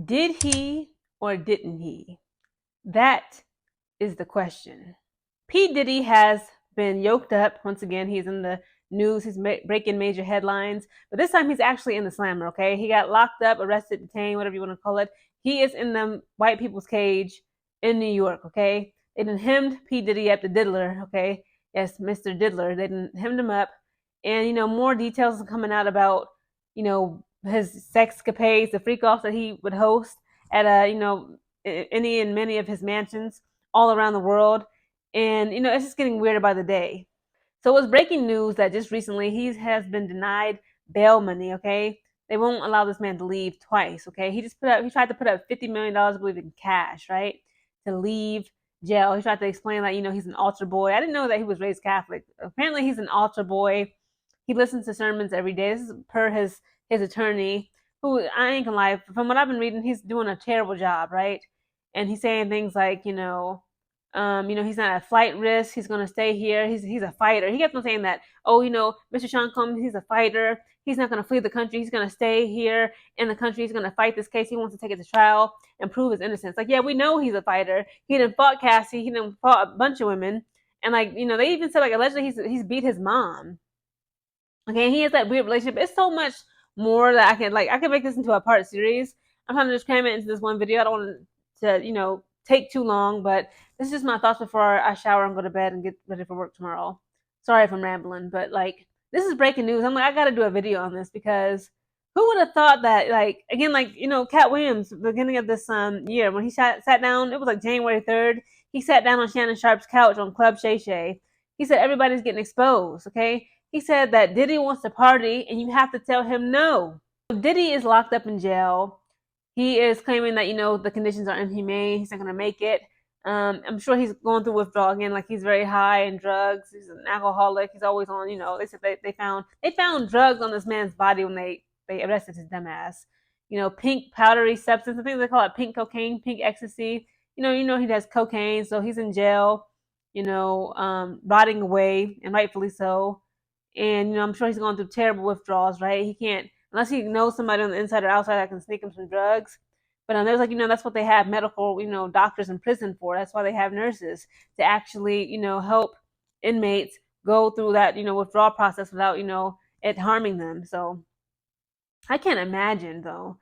Did he or didn't he? That is the question. P. Diddy has been yoked up. Once again, he's in the news. He's breaking major headlines. But this time he's actually in the slammer, okay? He got locked up, arrested, detained, whatever you want to call it. He is in the white people's cage in New York, okay? They done hemmed P. Diddy up, the diddler, okay? Yes, Mr. Diddler. They done hemmed him up. And, more details are coming out about, his sex capades, the freak offs that he would host at, any and many of his mansions all around the world. And, it's just getting weirder by the day. So it was breaking news that just recently he has been denied bail money, okay? They won't allow this man to leave twice, okay? He tried to put up $50 million, I believe, in cash, right? To leave jail. He tried to explain that, he's an altar boy. I didn't know that he was raised Catholic. Apparently he's an altar boy. He listens to sermons every day. This is per his attorney, who, I ain't gonna lie, from what I've been reading, he's doing a terrible job, right? And he's saying things like, he's not at flight risk. He's going to stay here. He's a fighter. He kept on saying that. Oh, Mr. Sean Combs, he's a fighter. He's not going to flee the country. He's going to stay here in the country. He's going to fight this case. He wants to take it to trial and prove his innocence. Like, yeah, we know he's a fighter. He done fought Cassie. He done fought a bunch of women. And they even said allegedly he's beat his mom. Okay, he has that weird relationship. It's so much more that I can make this into a part series. I'm trying to just cram it into this one video. I don't want to take too long, but this is just my thoughts before I shower and go to bed and get ready for work tomorrow. Sorry if I'm rambling, but this is breaking news. I'm I gotta do a video on this because who would have thought that again Cat Williams, beginning of this year when he sat down, it was January 3rd. He sat down on Shannon Sharp's couch on Club Shay Shay. He said everybody's getting exposed, okay? He said that Diddy wants to party and you have to tell him no. Diddy is locked up in jail. He is claiming that, the conditions are inhumane. He's not going to make it. I'm sure he's going through withdrawal again. He's very high in drugs. He's an alcoholic. He's always on, they said they found drugs on this man's body when they arrested his dumb ass. Pink powdery substance. I think they call it pink cocaine, pink ecstasy. He does cocaine. So he's in jail, rotting away, and rightfully so. And, I'm sure he's going through terrible withdrawals, right? He can't, unless he knows somebody on the inside or outside that can sneak him some drugs. But there's that's what they have medical, doctors in prison for. That's why they have nurses to actually, help inmates go through that, withdrawal process without, it harming them. So I can't imagine though.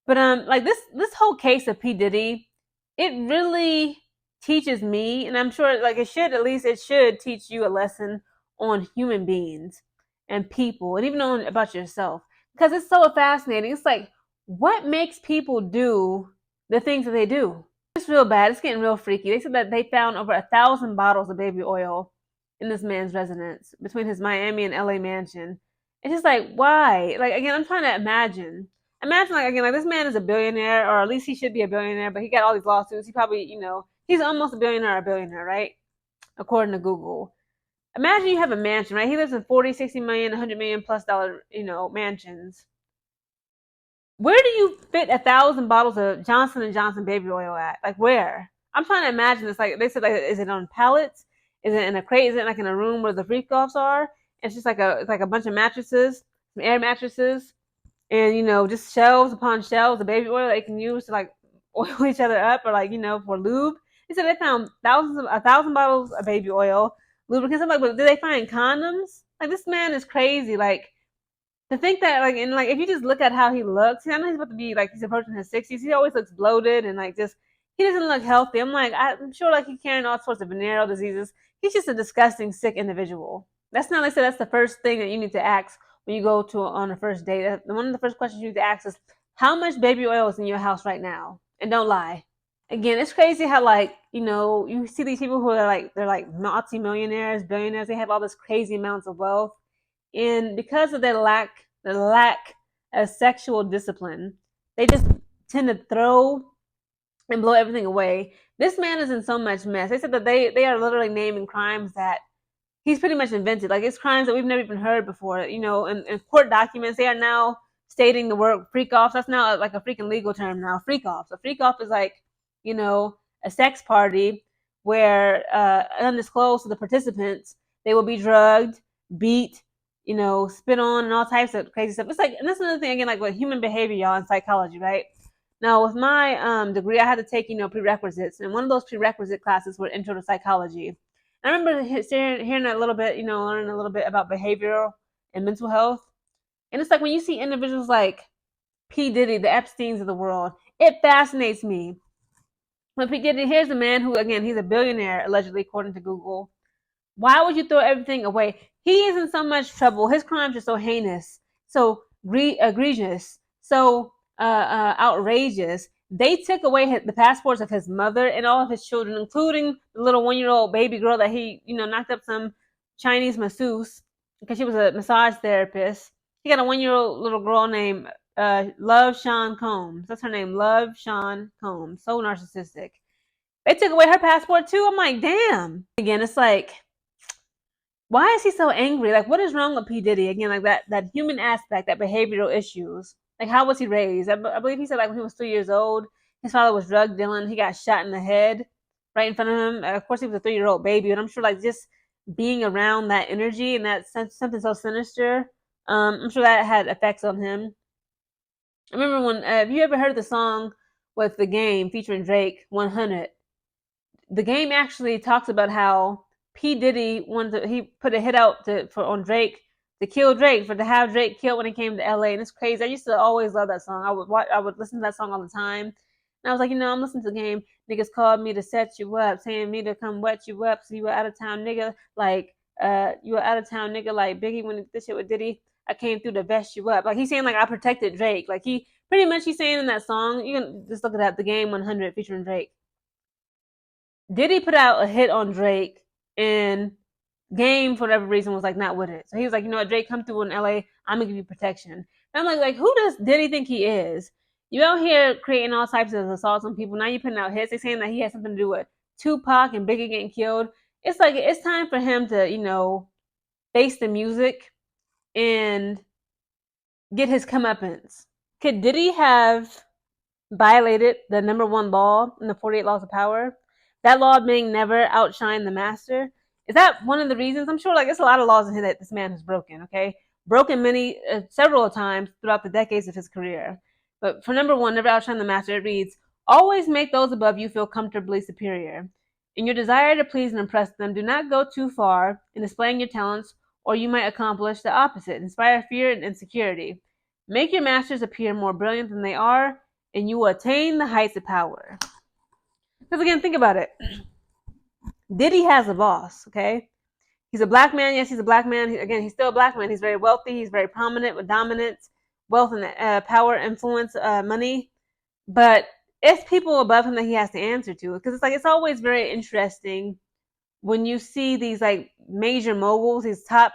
But this whole case of P. Diddy, it really teaches me, and I'm sure it should teach you a lesson on human beings and people, and even on about yourself, because it's so fascinating. It's what makes people do the things that they do. It's real bad. It's getting real freaky. They said that they found over 1,000 bottles of baby oil in this man's residence between his Miami and LA mansion. It's just why? Again, I'm trying to imagine. Imagine this man is a billionaire, or at least he should be a billionaire, but he got all these lawsuits. He probably, he's almost a billionaire, right? According to Google. Imagine you have a mansion, right? He lives in 40, 60 million, 100 million plus dollar, mansions. Where do you fit 1,000 bottles of Johnson & Johnson baby oil at? Where? I'm trying to imagine this. They said, is it on pallets? Is it in a crate? Is it in a room where the freak offs are? It's just it's a bunch of mattresses, some air mattresses, and just shelves upon shelves of baby oil they can use to oil each other up, or for lube. They said they found 1,000 bottles of baby oil, lubricants. I'm but did they find condoms? This man is crazy. To think that if you just look at how he looks, I know he's about to be he's approaching his 60s. He always looks bloated and he doesn't look healthy. I'm sure he's carrying all sorts of venereal diseases. He's just a disgusting, sick individual. They said that's the first thing that you need to ask when you go on a first date. One of the first questions you need to ask is, how much baby oil is in your house right now? And don't lie. Again, it's crazy how you see these people who are they're multi-millionaires, billionaires. They have all this crazy amounts of wealth. And because of their lack of sexual discipline, they just tend to throw and blow everything away. This man is in so much mess. They said that they are literally naming crimes that he's pretty much invented. It's crimes that we've never even heard before. In court documents, they are now stating the word freak offs. That's now a freaking legal term now. Freak offs. A freak off is a sex party where undisclosed to the participants, they will be drugged, beat, spit on, and all types of crazy stuff. It's and that's another thing again, with human behavior, y'all, in psychology, right? Now, with my degree, I had to take, prerequisites, and one of those prerequisite classes were intro to psychology. And I remember hearing a little bit, learning a little bit about behavioral and mental health. And it's like when you see individuals like P. Diddy, the Epsteins of the world, it fascinates me. But P. Diddy, here's a man who, again, he's a billionaire, allegedly, according to Google. Why would you throw everything away? He is in so much trouble. His crimes are so heinous, so egregious, so outrageous. They took away the passports of his mother and all of his children, including the little 1-year-old baby girl that he, knocked up some Chinese masseuse because she was a massage therapist. He got a 1-year-old little girl named Love Sean Combs. That's her name, Love Sean Combs. So narcissistic. They took away her passport too. I'm like, damn. Again, it's like, why is he so angry? Like, what is wrong with P. Diddy? Again, like that human aspect, that behavioral issues. Like, how was he raised? I believe he said, like, when he was 3 years old, his father was drug dealing. He got shot in the head right in front of him. Of course, he was a 3-year-old baby, but I'm sure, like, just being around that energy and that something so sinister, I'm sure that had effects on him. I remember when, have you ever heard the song with The Game featuring Drake, 100? The Game actually talks about how P. Diddy he put a hit out on Drake to kill Drake, to have Drake killed when he came to LA. And it's crazy. I used to always love that song. I would listen to that song all the time. And I was like, I'm listening to The Game. Niggas called me to set you up, saying me to come wet you up. So you were out of town nigga, like you were out of town nigga, like Biggie when this shit with Diddy. I came through to vest you up. Like he's saying, like, I protected Drake. Like he's saying in that song. You can just look it up, The Game 100 featuring Drake. Diddy put out a hit on Drake, and Game, for whatever reason, was like not with it. So he was like, Drake, come through in LA. I'm gonna give you protection. And I'm like, who does Diddy think he is? You out here creating all types of assaults on people. Now you're putting out hits. They're saying that he has something to do with Tupac and Biggie getting killed. It's like it's time for him to, face the music and get his comeuppance. Could Diddy have violated the number one law in the 48 Laws of Power? That law being never outshine the master. Is that one of the reasons? I'm sure, like, it's a lot of laws in here that this man has broken, okay? Broken several times throughout the decades of his career. But for number one, never outshine the master, it reads, always make those above you feel comfortably superior. In your desire to please and impress them, do not go too far in displaying your talents, or you might accomplish the opposite, inspire fear and insecurity. Make your masters appear more brilliant than they are, and you will attain the heights of power. Because again, think about it. Diddy has a boss, okay? He's a black man. Yes, he's a black man. He's still a black man. He's very wealthy. He's very prominent with dominance, wealth, and power, influence, money. But it's people above him that he has to answer to. Because it's always very interesting when you see these like major moguls, these top,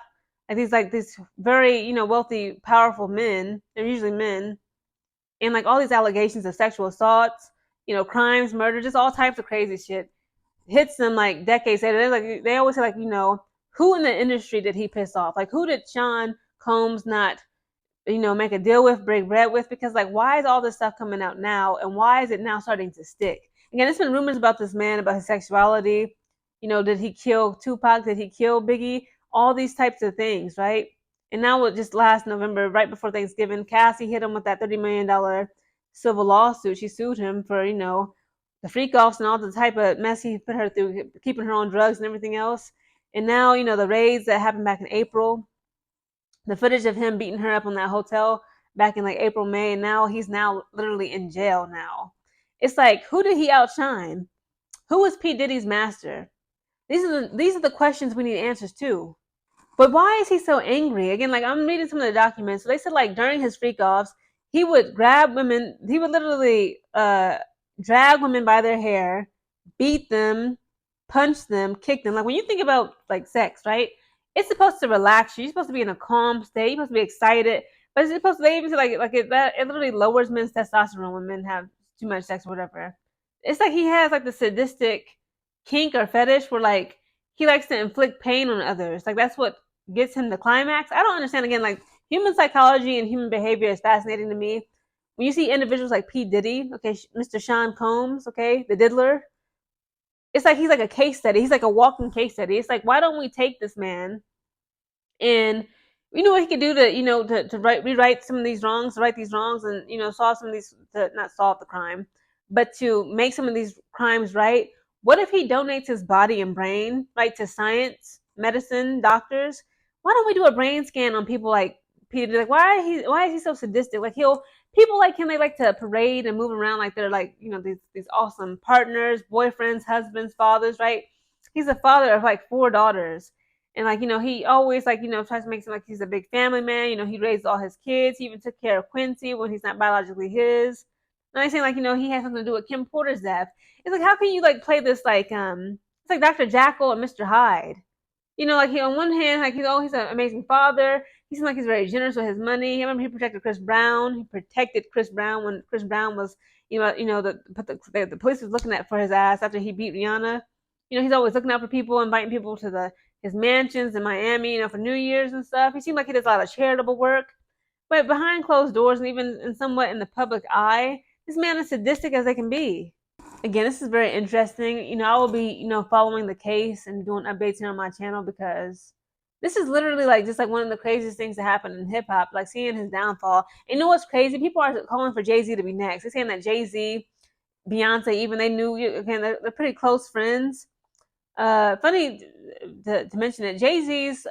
these very wealthy, powerful men. They're usually men, and like all these allegations of sexual assaults, crimes, murder, just all types of crazy shit hits them like decades later. They always say like, who in the industry did he piss off? Like who did Sean Combs not, make a deal with, break bread with? Because like, why is all this stuff coming out now, and why is it now starting to stick? Again, there's been rumors about this man, about his sexuality. Did he kill Tupac? Did he kill Biggie? All these types of things, right? And now, just last November, right before Thanksgiving, Cassie hit him with that $30 million civil lawsuit. She sued him for, the freak offs and all the type of mess he put her through, keeping her on drugs and everything else. And now, the raids that happened back in April, the footage of him beating her up on that hotel back in like April, May, and now he's now literally in jail now. It's like, who did he outshine? Who was P. Diddy's master? These are the questions we need answers to. But why is he so angry? Again, like I'm reading some of the documents. So they said like during his freak offs, he would grab women. He would literally drag women by their hair, beat them, punch them, kick them. Like when you think about like sex, right? It's supposed to relax you. You're supposed to be in a calm state. You're supposed to be excited. But it's supposed to, they even say like it literally lowers men's testosterone when men have too much sex or whatever. It's like he has like the sadistic kink or fetish where like he likes to inflict pain on others. Like that's what gets him the climax. I don't understand. Again, like human psychology and human behavior is fascinating to me. When you see individuals like P. Diddy, okay, Mr. Sean Combs, okay, the diddler, it's like he's like a case study. He's like a walking case study. It's like, why don't we take this man and You know what he could do to, rewrite some of these wrongs, to right these wrongs, and solve some of these, to not solve the crime, but to make some of these crimes right. What if he donates his body and brain, right, to science, medicine, doctors? Why don't we do a brain scan on people like Peter? Like, why is he so sadistic? Like, he'll people like him, they like to parade and move around like they're like, these awesome partners, boyfriends, husbands, fathers, right? He's a father of like 4 daughters. And like, he always like, tries to make it seem like he's a big family man. He raised all his kids. He even took care of Quincy when he's not biologically his. And I saying like, he had something to do with Kim Porter's death. It's like, how can you like play this like, it's like Dr. Jekyll and Mr. Hyde. Like, he, on one hand, like, he's an amazing father. He seems like he's very generous with his money. I remember he protected Chris Brown. He protected Chris Brown when Chris Brown was, the police was looking at for his ass after he beat Rihanna. He's always looking out for people, inviting people to his mansions in Miami, for New Year's and stuff. He seemed like he does a lot of charitable work. But behind closed doors and even somewhat in the public eye, this man is sadistic as they can be. Again, this is very interesting. I will be, following the case and doing updates here on my channel, because this is literally like just like one of the craziest things that happened in hip hop, like seeing his downfall. And you know what's crazy? People are calling for Jay-Z to be next. They're saying that Jay-Z, Beyonce, even they knew, again, they're pretty close friends. Funny to mention it, Jay-Z's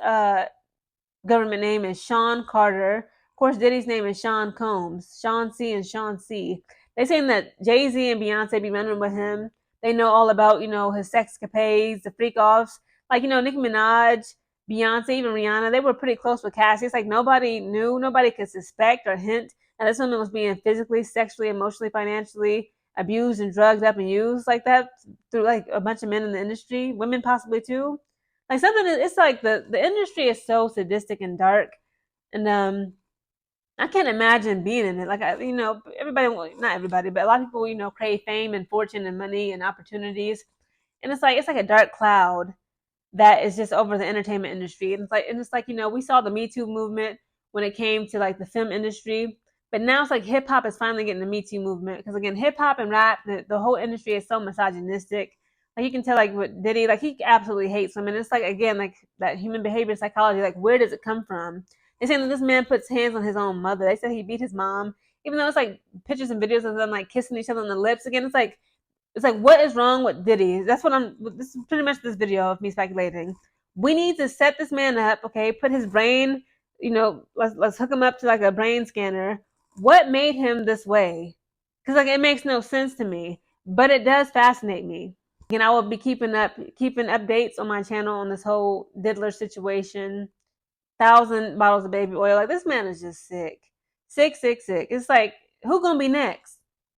government name is Sean Carter. Of course, Diddy's name is Sean Combs, Sean C and Sean C. They saying that Jay-Z and Beyonce be running with him. They know all about, his sex capades, the freak offs. Like, Nicki Minaj, Beyonce, even Rihanna, they were pretty close with Cassie. It's like nobody knew, nobody could suspect or hint that this woman was being physically, sexually, emotionally, financially abused and drugged up and used like that through like a bunch of men in the industry, women possibly too. Like something, it's like the industry is so sadistic and dark, and I can't imagine being in it. Like, everybody, well, not everybody, but a lot of people, crave fame and fortune and money and opportunities, and it's like a dark cloud that is just over the entertainment industry. And it's like we saw the Me Too movement when it came to like the film industry, but now it's like hip hop is finally getting the Me Too movement, because again, hip hop and rap, the whole industry is so misogynistic. Like, you can tell, like, with Diddy, like, he absolutely hates women. It's like, again, like that human behavior psychology. Like, where does it come from? They're saying that this man puts hands on his own mother. They said he beat his mom, even though it's like pictures and videos of them like kissing each other on the lips. Again, it's like what is wrong with Diddy? That's what I'm. This is pretty much this video of me speculating. We need to set this man up, okay? Put his brain, let's hook him up to like a brain scanner. What made him this way? Because like it makes no sense to me, but it does fascinate me. Again, I will be keeping updates on my channel on this whole diddler situation. 1,000 bottles of baby oil. Like, this man is just sick, sick, sick, sick. It's like, who gonna be next?